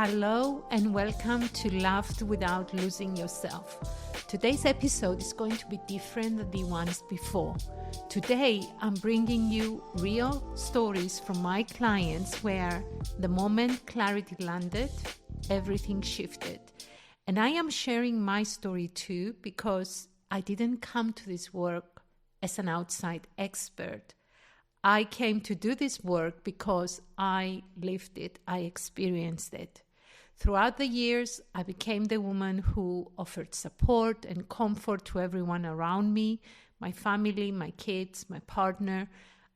Hello and welcome to Loved Without Losing Yourself. Today's episode is going to be different than the ones before. Today, I'm bringing you real stories from my clients where the moment clarity landed, everything shifted. And I am sharing my story too because I didn't come to this work as an outside expert. I came to do this work because I lived it, I experienced it. Throughout the years, I became the woman who offered support and comfort to everyone around me, my family, my kids, my partner,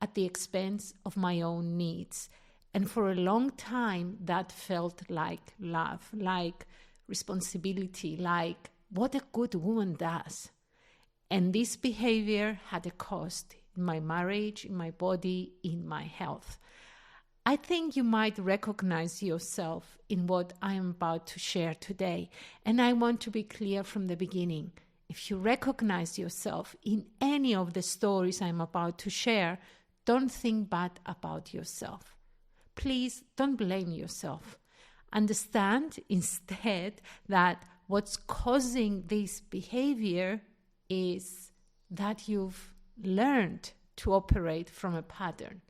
at the expense of my own needs. And for a long time, that felt like love, like responsibility, like what a good woman does. And this behavior had a cost in my marriage, in my body, in my health. I think you might recognize yourself in what I am about to share today. And I want to be clear from the beginning. If you recognize yourself in any of the stories I'm about to share, don't think bad about yourself. Please don't blame yourself. Understand instead that what's causing this behavior is that you've learned to operate from a pattern.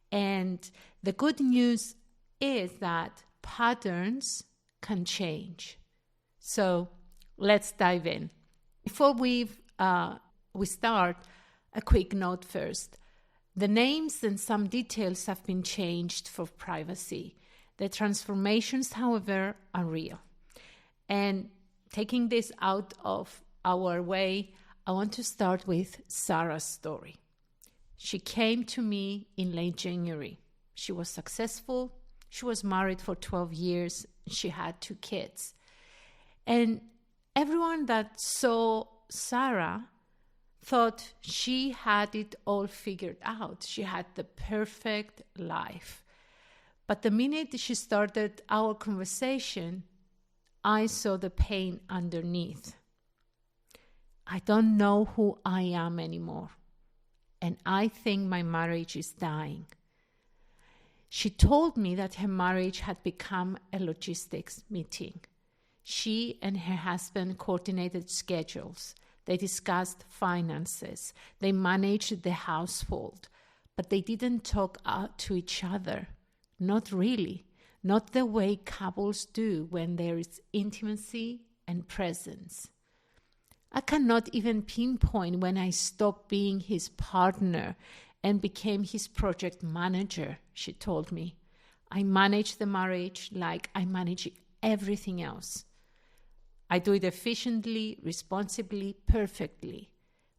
And the good news is that patterns can change. So let's dive in. Before we start, a quick note first. The names and some details have been changed for privacy. The transformations, however, are real. And taking this out of our way, I want to start with Sarah's story. She came to me in late January. She was successful. She was married for 12 years. She had 2 kids. And everyone that saw Sarah thought she had it all figured out. She had the perfect life. But the minute she started our conversation, I saw the pain underneath. I don't know who I am anymore, and I think my marriage is dying. She told me that her marriage had become a logistics meeting. She and her husband coordinated schedules. They discussed finances. They managed the household, but they didn't talk out to each other. Not really. Not the way couples do when there is intimacy and presence. I cannot even pinpoint when I stopped being his partner and became his project manager, she told me. I manage the marriage like I manage everything else. I do it efficiently, responsibly, perfectly.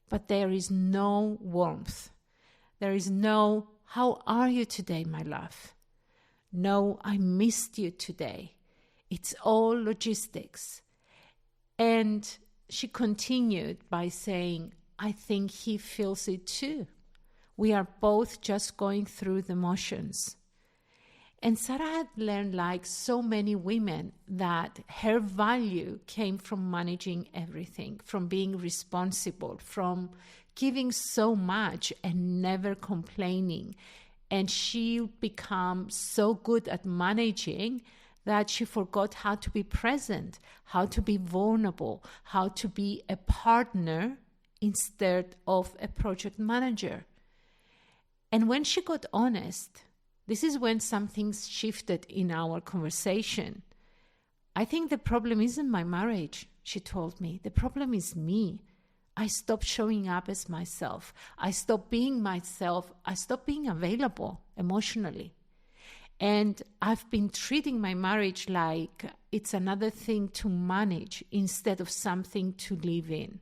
But there is no warmth. There is no, how are you today, my love? No, I missed you today. It's all logistics. And she continued by saying, I think he feels it too. We are both just going through the motions. And Sarah had learned, like so many women, that her value came from managing everything, from being responsible, from giving so much and never complaining. And she became so good at managing that she forgot how to be present, how to be vulnerable, how to be a partner instead of a project manager. And when she got honest, this is when something shifted in our conversation. I think the problem isn't my marriage, she told me. The problem is me. I stopped showing up as myself. I stopped being myself. I stopped being available emotionally. And I've been treating my marriage like it's another thing to manage instead of something to live in.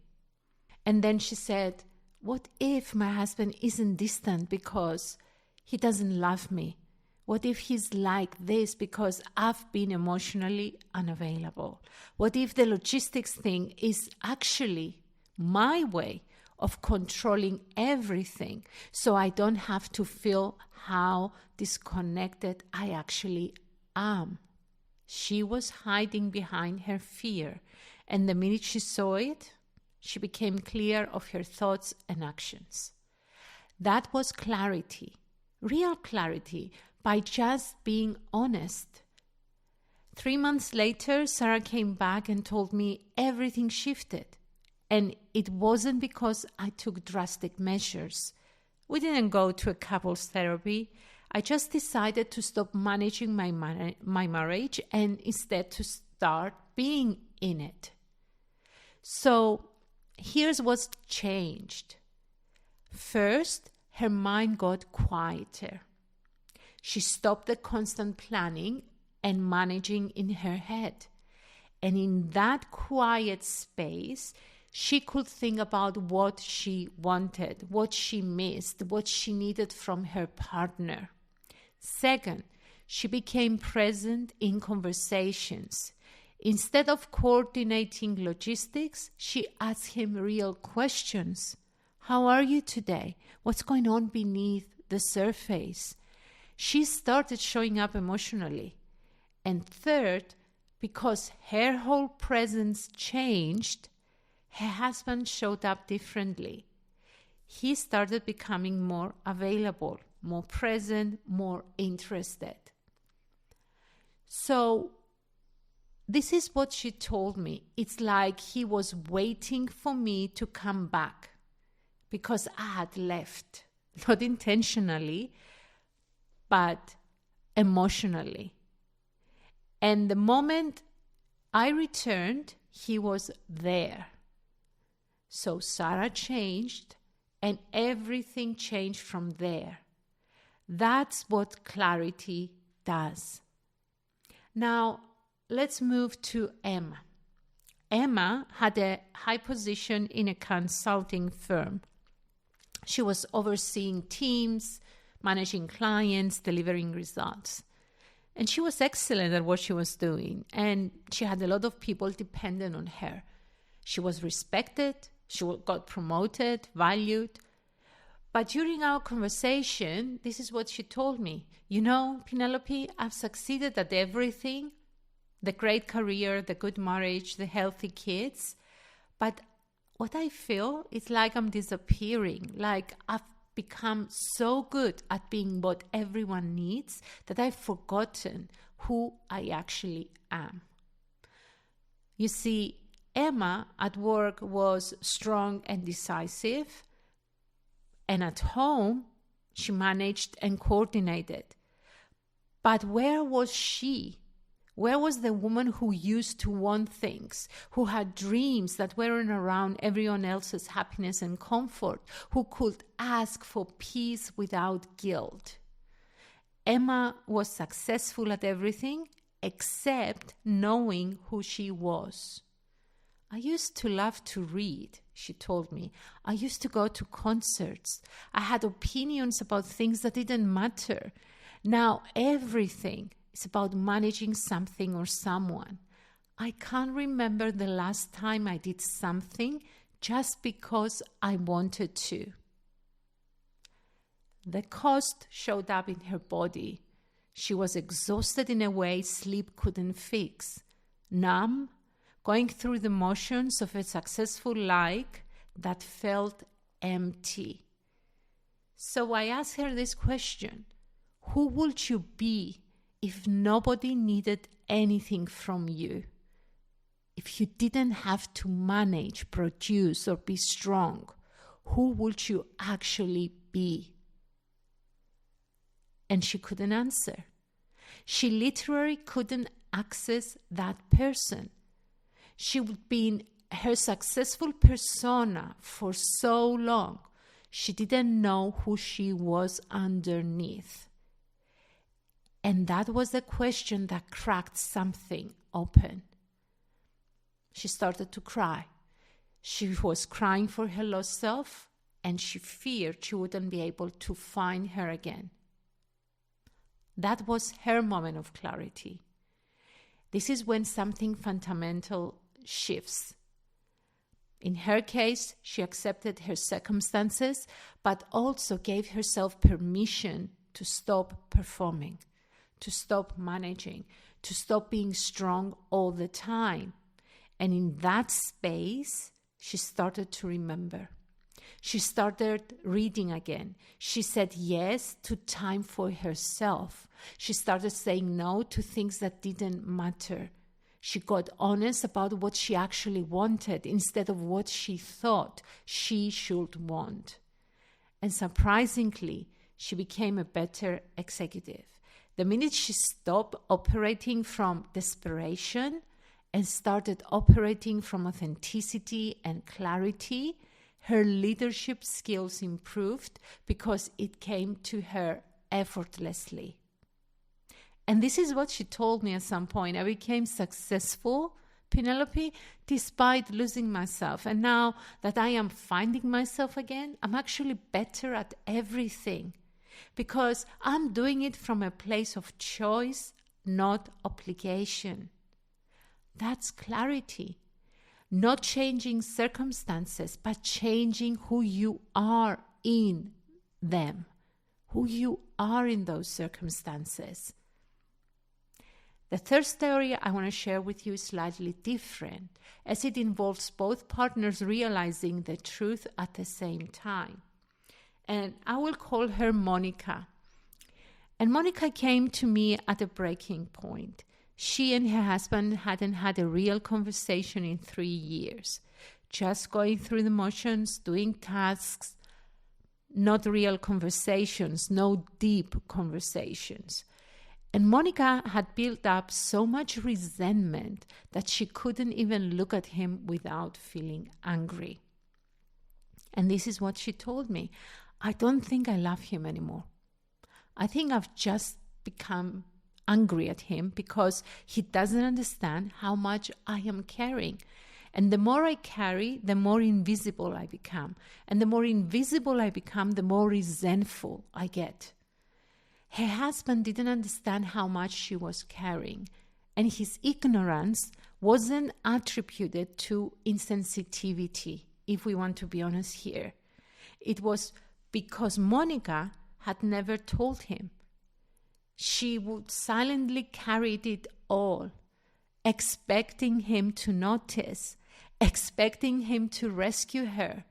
And then she said, what if my husband isn't distant because he doesn't love me? What if he's like this because I've been emotionally unavailable? What if the logistics thing is actually my way of controlling everything so I don't have to feel how disconnected I actually am? She was hiding behind her fear, and the minute she saw it, she became clear of her thoughts and actions. That was clarity, real clarity, by just being honest. 3 months later, Sarah came back and told me everything shifted. And it wasn't because I took drastic measures. We didn't go to a couples therapy. I just decided to stop managing my marriage and instead to start being in it. So here's what's changed. First, her mind got quieter. She stopped the constant planning and managing in her head. And in that quiet space, she could think about what she wanted, what she missed, what she needed from her partner. Second, she became present in conversations. Instead of coordinating logistics, she asked him real questions. How are you today? What's going on beneath the surface? She started showing up emotionally. And third, because her whole presence changed, her husband showed up differently. He started becoming more available, more present, more interested. So this is what she told me. It's like he was waiting for me to come back because I had left, not intentionally, but emotionally. And the moment I returned, he was there. So Sarah changed and everything changed from there. That's what clarity does. Now, let's move to Emma. Emma had a high position in a consulting firm. She was overseeing teams, managing clients, delivering results. And she was excellent at what she was doing. And she had a lot of people dependent on her. She was respected. She got promoted, valued. But during our conversation, this is what she told me. You know, Penelope, I've succeeded at everything. The great career, the good marriage, the healthy kids. But what I feel is like I'm disappearing. Like I've become so good at being what everyone needs that I've forgotten who I actually am. You see, Emma at work was strong and decisive, and at home she managed and coordinated. But where was she? Where was the woman who used to want things, who had dreams that weren't around everyone else's happiness and comfort, who could ask for peace without guilt? Emma was successful at everything except knowing who she was. I used to love to read, she told me. I used to go to concerts. I had opinions about things that didn't matter. Now everything is about managing something or someone. I can't remember the last time I did something just because I wanted to. The cost showed up in her body. She was exhausted in a way sleep couldn't fix. Numb, going through the motions of a successful life that felt empty. So I asked her this question: who would you be if nobody needed anything from you? If you didn't have to manage, produce, or be strong, who would you actually be? And she couldn't answer. She literally couldn't access that person. She would be in her successful persona for so long. She didn't know who she was underneath. And that was the question that cracked something open. She started to cry. She was crying for her lost self, and she feared she wouldn't be able to find her again. That was her moment of clarity. This is when something fundamental shifts. In her case, she accepted her circumstances, but also gave herself permission to stop performing, to stop managing, to stop being strong all the time. And in that space, she started to remember. She started reading again. She said yes to time for herself. She started saying no to things that didn't matter. She got honest about what she actually wanted instead of what she thought she should want. And surprisingly, she became a better executive. The minute she stopped operating from desperation and started operating from authenticity and clarity, her leadership skills improved because it came to her effortlessly. And this is what she told me at some point. I became successful, Penelope, despite losing myself. And now that I am finding myself again, I'm actually better at everything because I'm doing it from a place of choice, not obligation. That's clarity. Not changing circumstances, but changing who you are in them, who you are in those circumstances. The third story I want to share with you is slightly different, as it involves both partners realizing the truth at the same time. And I will call her Monica. And Monica came to me at a breaking point. She and her husband hadn't had a real conversation in 3 years, just going through the motions, doing tasks, not real conversations, no deep conversations. And Monica had built up so much resentment that she couldn't even look at him without feeling angry. And this is what she told me. I don't think I love him anymore. I think I've just become angry at him because he doesn't understand how much I am carrying. And the more I carry, the more invisible I become. And the more invisible I become, the more resentful I get. Her husband didn't understand how much she was carrying, and his ignorance wasn't attributed to insensitivity, if we want to be honest here. It was because Monica had never told him. She would silently carry it all, expecting him to notice, expecting him to rescue her.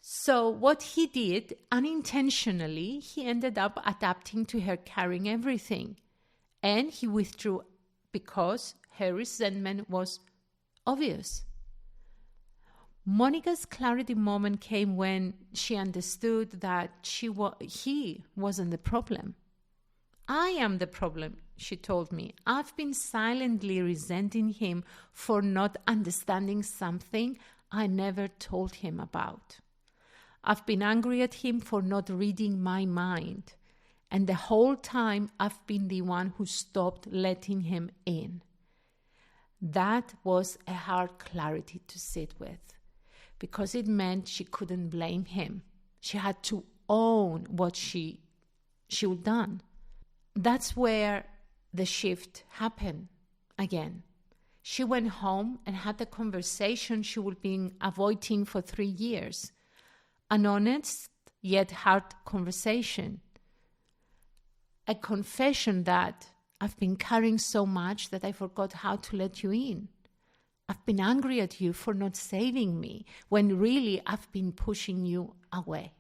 So what he did, unintentionally, he ended up adapting to her carrying everything. And he withdrew because her resentment was obvious. Monica's clarity moment came when she understood that he wasn't the problem. I am the problem, she told me. I've been silently resenting him for not understanding something I never told him about. I've been angry at him for not reading my mind. And the whole time I've been the one who stopped letting him in. That was a hard clarity to sit with because it meant she couldn't blame him. She had to own what she had done. That's where the shift happened again. She went home and had the conversation she would be avoiding for 3 years. An honest yet hard conversation. A confession that I've been carrying so much that I forgot how to let you in. I've been angry at you for not saving me when really I've been pushing you away.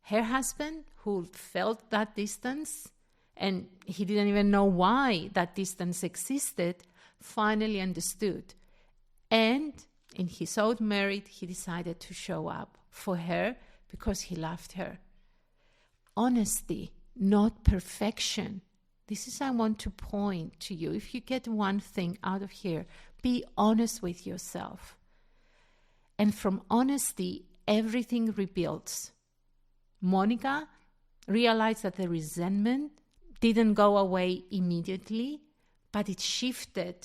Her husband, who felt that distance, and he didn't even know why that distance existed, finally understood. And in his own merit, he decided to show up for her because he loved her. Honesty, not perfection. This is I want to point to you. If you get one thing out of here, be honest with yourself. And from honesty, everything rebuilds. Monica realized that the resentment didn't go away immediately, but it shifted.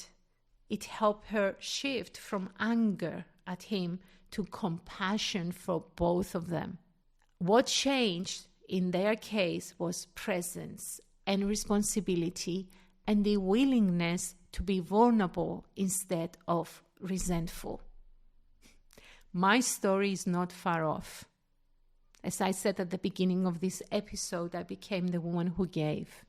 It helped her shift from anger at him to compassion for both of them. What changed in their case was presence and responsibility and the willingness to be vulnerable instead of resentful. My story is not far off. As I said at the beginning of this episode, I became the woman who gave.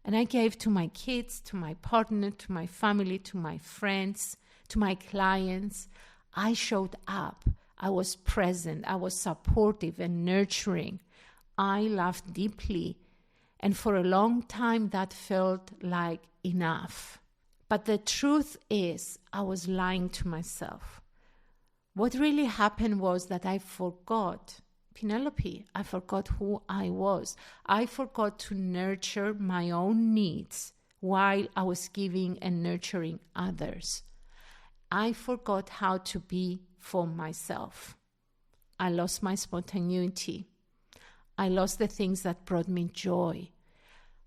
And I gave to my kids, to my partner, to my family, to my friends, to my clients. I showed up. I was present. I was supportive and nurturing. I laughed deeply. And for a long time, that felt like enough. But the truth is, I was lying to myself. What really happened was that I forgot Penelope. I forgot who I was. I forgot to nurture my own needs while I was giving and nurturing others. I forgot how to be for myself. I lost my spontaneity. I lost the things that brought me joy.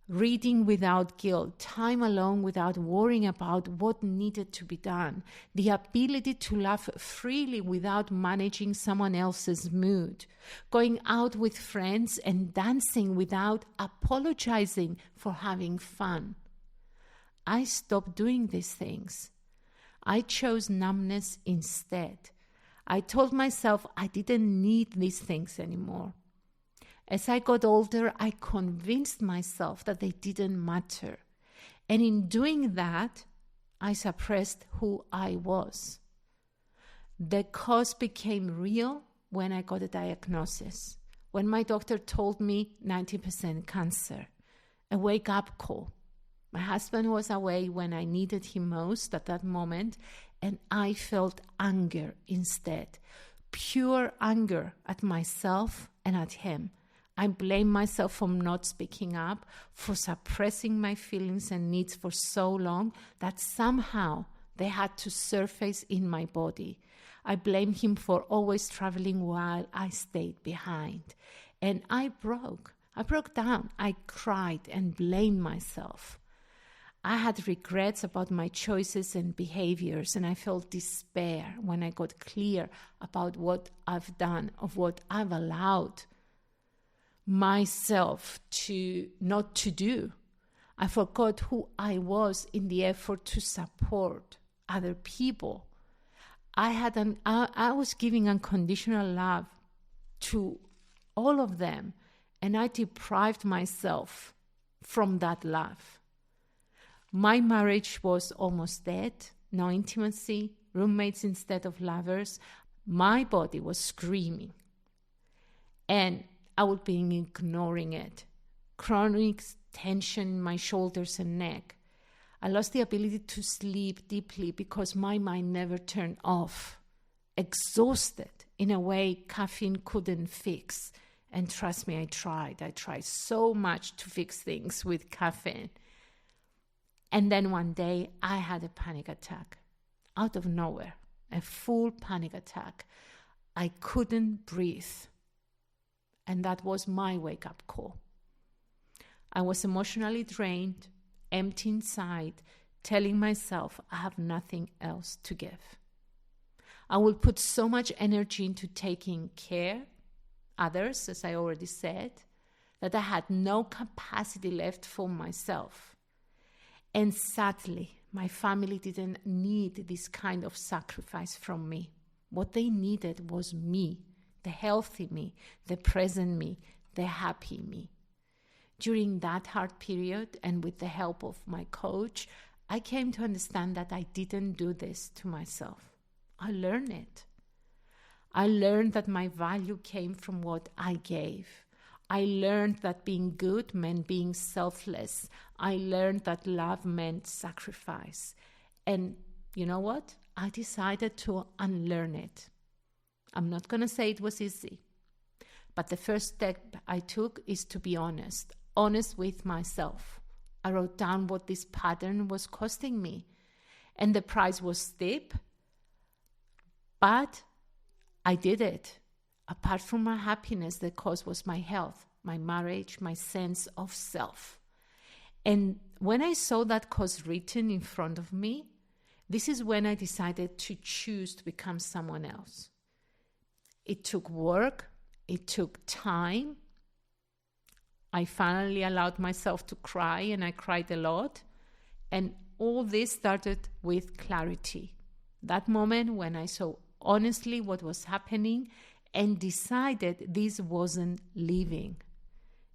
Reading without guilt, time alone without worrying about what needed to be done, the ability to laugh freely without managing someone else's mood, going out with friends and dancing without apologizing for having fun. I stopped doing these things. I chose numbness instead. I told myself I didn't need these things anymore. As I got older, I convinced myself that they didn't matter. And in doing that, I suppressed who I was. The cause became real when I got a diagnosis. When my doctor told me 90% cancer, a wake-up call. My husband was away when I needed him most at that moment, and I felt anger instead. Pure anger at myself and at him. I blame myself for not speaking up, for suppressing my feelings and needs for so long that somehow they had to surface in my body. I blame him for always traveling while I stayed behind. And I broke down. I cried and blamed myself. I had regrets about my choices and behaviors, and I felt despair when I got clear about what I've done, of what I've allowed myself to not to do. I forgot who I was in the effort to support other people. I was giving unconditional love to all of them, and I deprived myself from that love. My marriage was almost dead, no intimacy, roommates instead of lovers. My body was screaming, and I would be ignoring it. Chronic tension in my shoulders and neck. I lost the ability to sleep deeply because my mind never turned off. Exhausted in a way caffeine couldn't fix. And trust me, I tried. I tried so much to fix things with caffeine. And then one day I had a panic attack. Out of nowhere. A full panic attack. I couldn't breathe. And that was my wake-up call. I was emotionally drained, empty inside, telling myself I have nothing else to give. I would put so much energy into taking care, others, as I already said, that I had no capacity left for myself. And sadly, my family didn't need this kind of sacrifice from me. What they needed was me. The healthy me, the present me, the happy me. During that hard period, and with the help of my coach, I came to understand that I didn't do this to myself. I learned it. I learned that my value came from what I gave. I learned that being good meant being selfless. I learned that love meant sacrifice. And you know what? I decided to unlearn it. I'm not going to say it was easy, but the first step I took is to be honest with myself. I wrote down what this pattern was costing me, and the price was steep, but I did it. Apart from my happiness, the cost was my health, my marriage, my sense of self. And when I saw that cost written in front of me, this is when I decided to choose to become someone else. It took work. It took time. I finally allowed myself to cry, and I cried a lot. And all this started with clarity. That moment when I saw honestly what was happening and decided this wasn't living.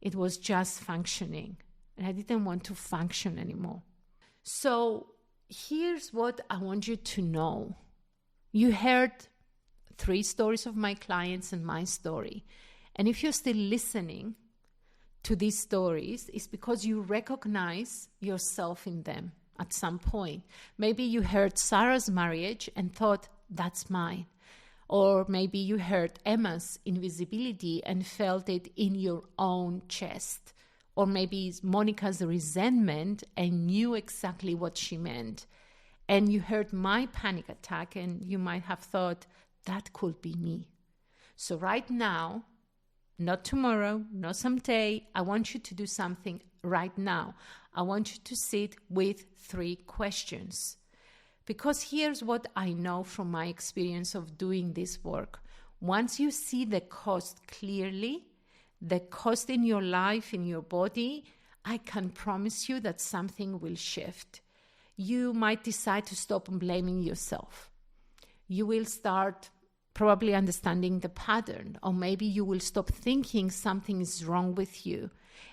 It was just functioning. And I didn't want to function anymore. So here's what I want you to know. You heard 3 stories of my clients and my story. And if you're still listening to these stories, it's because you recognize yourself in them at some point. Maybe you heard Sarah's marriage and thought, that's mine. Or maybe you heard Emma's invisibility and felt it in your own chest. Or maybe Monica's resentment and knew exactly what she meant. And you heard my panic attack and you might have thought, that could be me. So right now, not tomorrow, not someday, I want you to do something right now. I want you to sit with 3 questions. Because here's what I know from my experience of doing this work. Once you see the cost clearly, the cost in your life, in your body, I can promise you that something will shift. You might decide to stop blaming yourself. You will start probably understanding the pattern, or maybe you will stop thinking something is wrong with you,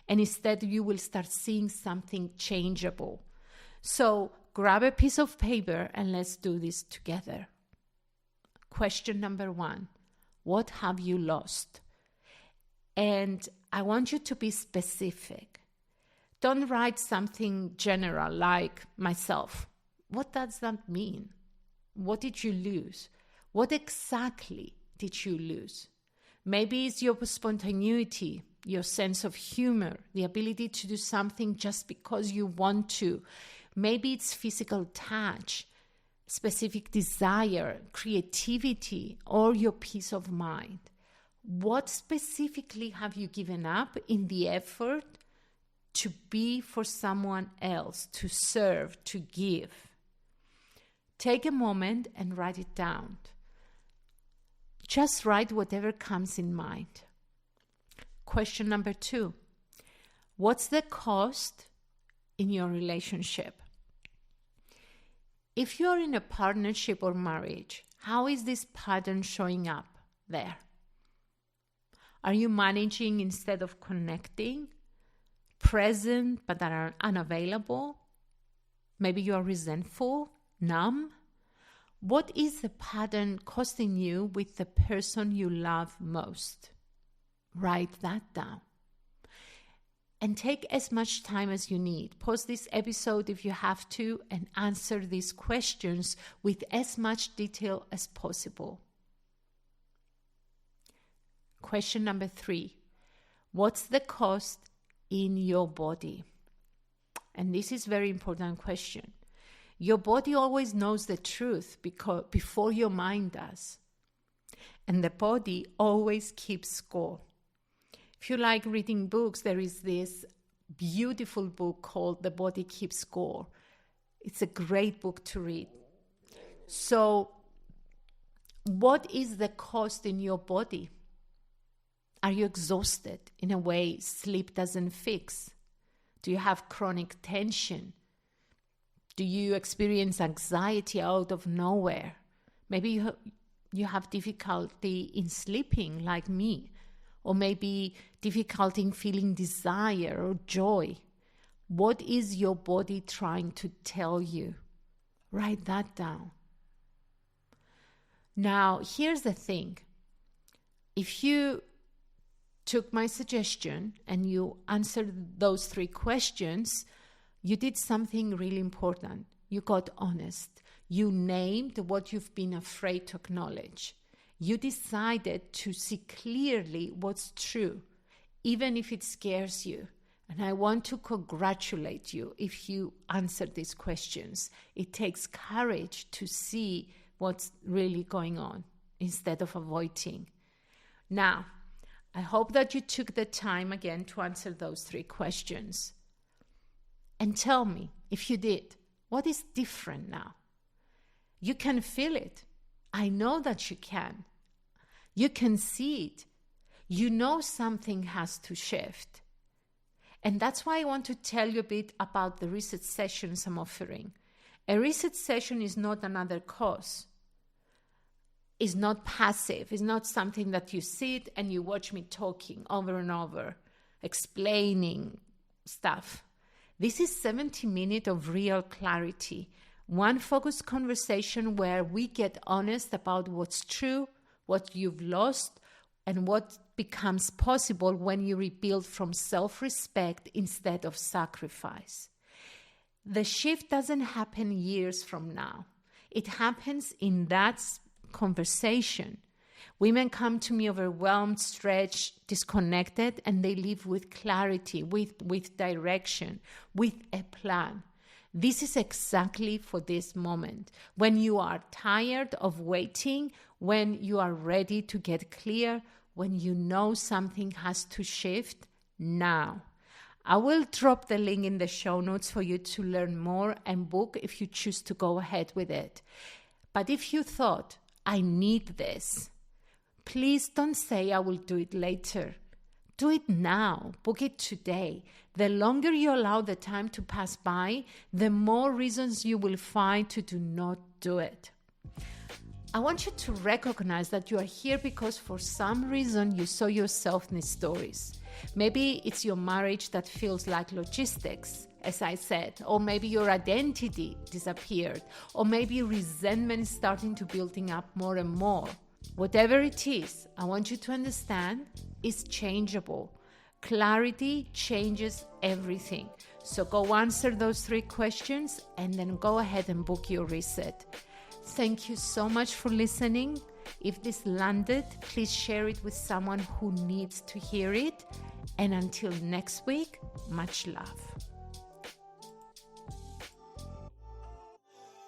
and instead you will start seeing something changeable. So grab a piece of paper and let's do this together. Question number 1, what have you lost? And I want you to be specific. Don't write something general like myself. What does that mean? What did you lose? What exactly did you lose? Maybe it's your spontaneity, your sense of humor, the ability to do something just because you want to. Maybe it's physical touch, specific desire, creativity, or your peace of mind. What specifically have you given up in the effort to be for someone else, to serve, to give? Take a moment and write it down. Just write whatever comes in mind. Question number 2, what's the cost in your relationship? If you're in a partnership or marriage, how is this pattern showing up there? Are you managing instead of connecting? Present but that are unavailable? Maybe you are resentful, numb? What is the pattern costing you with the person you love most? Write that down. And take as much time as you need. Pause this episode if you have to and answer these questions with as much detail as possible. Question number 3. What's the cost in your body? And this is a very important question. Your body always knows the truth before your mind does. And the body always keeps score. If you like reading books, there is this beautiful book called The Body Keeps Score. It's a great book to read. So, what is the cost in your body? Are you exhausted in a way sleep doesn't fix? Do you have chronic tension? Do you experience anxiety out of nowhere? Maybe you have difficulty in sleeping like me. Or maybe difficulty in feeling desire or joy. What is your body trying to tell you? Write that down. Now, here's the thing. If you took my suggestion and you answered those 3 questions, you did something really important. You got honest. You named what you've been afraid to acknowledge. You decided to see clearly what's true, even if it scares you. And I want to congratulate you if you answer these questions. It takes courage to see what's really going on instead of avoiding. Now, I hope that you took the time again to answer those 3 questions. And tell me, if you did, what is different now? You can feel it. I know that you can. You can see it. You know something has to shift. And that's why I want to tell you a bit about the reset sessions I'm offering. A reset session is not another course. It's not passive. It's not something that you sit and you watch me talking over and over, explaining stuff. This is 70 minutes of real clarity. One focused conversation where we get honest about what's true, what you've lost, and what becomes possible when you rebuild from self-respect instead of sacrifice. The shift doesn't happen years from now. It happens in that conversation. Women come to me overwhelmed, stretched, disconnected, and they live with clarity, with direction, with a plan. This is exactly for this moment. When you are tired of waiting, when you are ready to get clear, when you know something has to shift, now. I will drop the link in the show notes for you to learn more and book if you choose to go ahead with it. But if you thought, I need this, please don't say I will do it later. Do it now. Book it today. The longer you allow the time to pass by, the more reasons you will find to do not do it. I want you to recognize that you are here because for some reason you saw yourself in these stories. Maybe it's your marriage that feels like logistics, as I said, or maybe your identity disappeared, or maybe resentment is starting to building up more and more. Whatever it is, I want you to understand it's changeable. Clarity changes everything. So go answer those 3 questions and then go ahead and book your reset. Thank you so much for listening. If this landed, please share it with someone who needs to hear it. And until next week, much love.